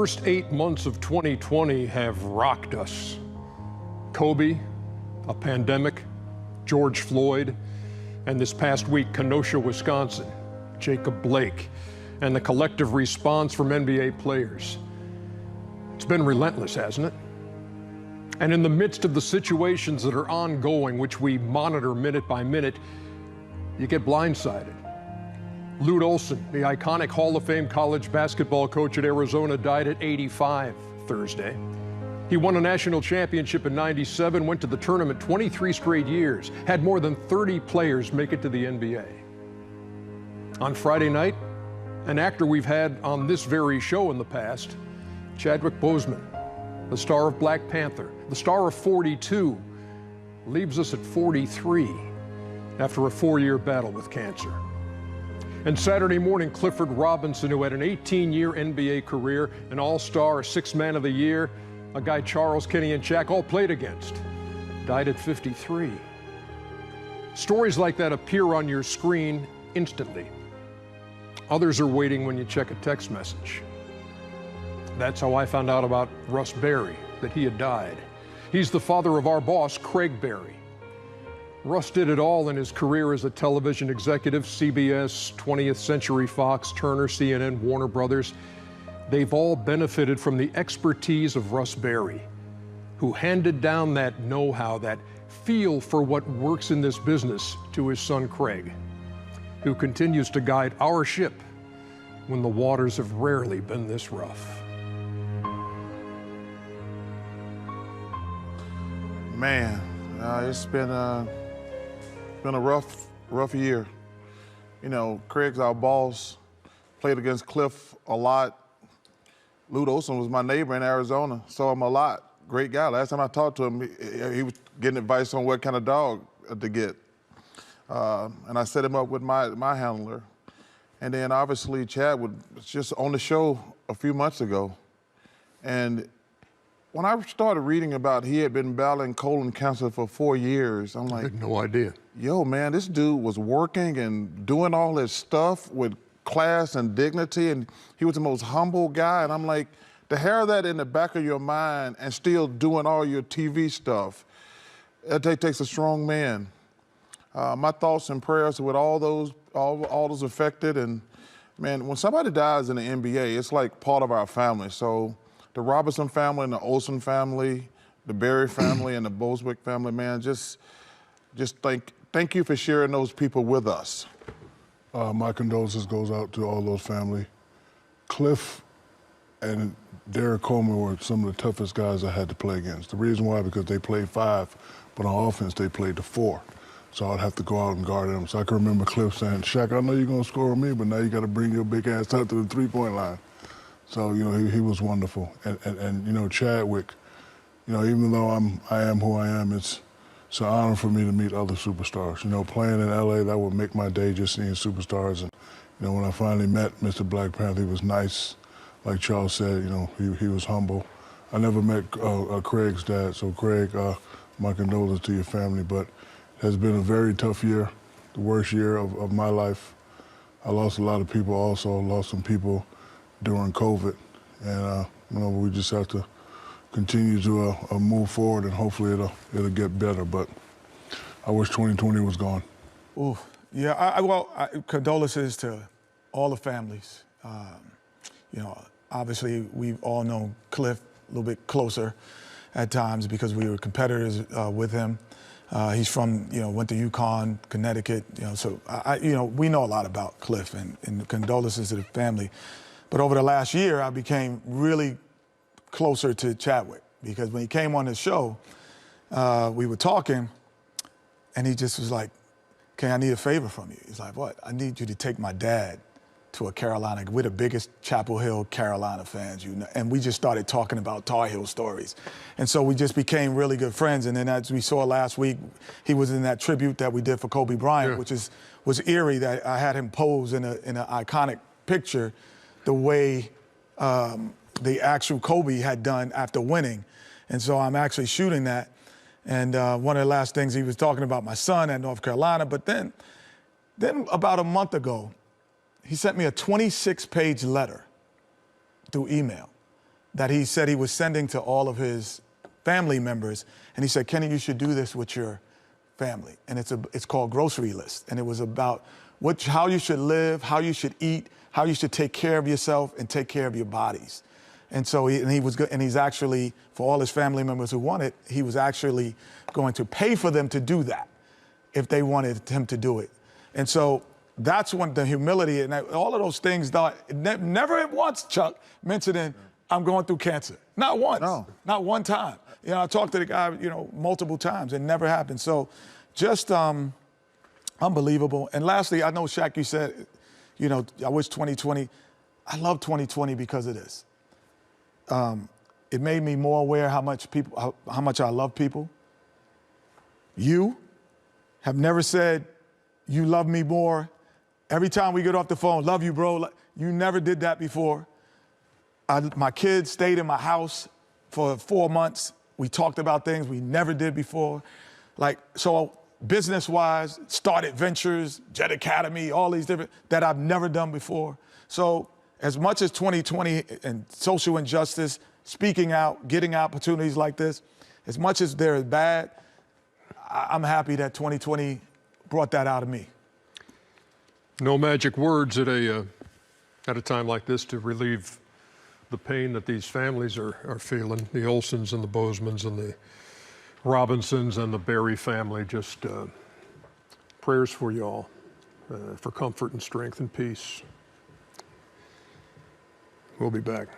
First 8 months of 2020 have rocked us. Kobe, a pandemic, George Floyd, and this past week, Kenosha, Wisconsin, Jacob Blake, and the collective response from NBA players. It's been relentless, hasn't it? And in the midst of the situations that are ongoing, which we monitor minute by minute, you get blindsided. Lute, the iconic Hall of Fame college basketball coach at Arizona, died at 85 Thursday. He won a national championship in '97, went to the tournament 23 straight years, had more than 30 players make it to the NBA. On Friday night, an actor we've had on this very show in the past, Chadwick Boseman, the star of Black Panther, the star of 42, leaves us at 43 after a 4-year battle with cancer. And Saturday morning, Clifford Robinson, who had an 18-year NBA career, an all-star, a Sixth Man of the Year, a guy Charles, Kenny, and Shaq all played against, died at 53. Stories like that appear on your screen instantly. Others are waiting when you check a text message. That's how I found out about Russ Berry, that he had died. He's the father of our boss, Craig Berry. Russ did it all in his career as a television executive, CBS, 20th Century Fox, Turner, CNN, Warner Brothers. They've all benefited from the expertise of Russ Berry, who handed down that know-how, that feel for what works in this business to his son, Craig, who continues to guide our ship when the waters have rarely been this rough. Man, it's been a rough year. You know, Craig's our boss, played against Cliff a lot. Lute was my neighbor in Arizona, saw him a lot. Great guy. Last time I talked to him, he was getting advice on what kind of dog to get. And I set him up with my handler. And then obviously Chad was just on the show a few months ago. And when I started reading about he had been battling colon cancer for 4 years, I'm like, I had no idea. Yo, man, this dude was working and doing all this stuff with class and dignity, and he was the most humble guy. And I'm like, to have that in the back of your mind and still doing all your TV stuff, it takes a strong man. My thoughts and prayers with all those affected. And man, when somebody dies in the NBA, it's like part of our family. So the Robinson family and the Olsen family, the Berry family and the Boswick family, man, just thank you for sharing those people with us. My condolences goes out to all those family. Cliff and Derek Coleman were some of the toughest guys I had to play against. The reason why, because they played 5, but on offense they played the 4. So I'd have to go out and guard them. So I can remember Cliff saying, Shaq, I know you're gonna score on me, but now you gotta bring your big ass out to the 3-point line. So, you know, he was wonderful. And you know, Chadwick, you know, even though I am who I am, it's an honor for me to meet other superstars. You know, playing in LA, that would make my day, just seeing superstars. And, you know, when I finally met Mr. Black Panther, he was nice. Like Charles said, you know, he was humble. I never met Craig's dad, so Craig, my condolences to your family, but it has been a very tough year, the worst year of my life. I lost a lot of people also, lost some people during COVID. And, you know, we just have to continue to move forward, and hopefully it'll get better. But I wish 2020 was gone. Ooh, yeah. Condolences to all the families. You know, obviously we've all known Cliff a little bit closer at times because we were competitors with him. He's from, you know, went to UConn, Connecticut. You know, so you know, we know a lot about Cliff, and condolences to the family. But over the last year, I became really closer to Chadwick, because when he came on the show, we were talking, and he just was like, okay, I need a favor from you. He's like, what? I need you to take my dad to a Carolina. We're the biggest Chapel Hill, Carolina fans, you know, and we just started talking about Tar Heel stories. And so we just became really good friends. And then as we saw last week, he was in that tribute that we did for Kobe Bryant, which was eerie, that I had him pose in an iconic picture the way the actual Kobe had done after winning. And so I'm actually shooting that. And one of the last things he was talking about my son at North Carolina. But then about a month ago, he sent me a 26-page letter through email that he said he was sending to all of his family members. And he said, Kenny, you should do this with your family. And it's called Grocery List. And it was about how you should live, how you should eat, how you should take care of yourself and take care of your bodies. And so he's actually, for all his family members who want it, he was actually going to pay for them to do that if they wanted him to do it. And so that's when the humility and all of those things, never at once, Chuck, mentioning I'm going through cancer. Not once. No. Not one time. You know, I talked to the guy, multiple times. It never happened. So just unbelievable. And lastly, I know, Shaq, you said, I wish 2020. I love 2020 because of this. It made me more aware how much I love people. You have never said you love me more. Every time we get off the phone, love you, bro. You never did that before. My kids stayed in my house for 4 months. We talked about things we never did before. So business-wise, started ventures, Jet Academy, all these different, that I've never done before. So as much as 2020 and social injustice, speaking out, getting opportunities like this, as much as they're bad, I'm happy that 2020 brought that out of me. No magic words at a time like this to relieve the pain that these families are feeling, the Olsons and the Bosemans and the Robinsons and the Berry family. Just prayers for you all, for comfort and strength and peace. We'll be back.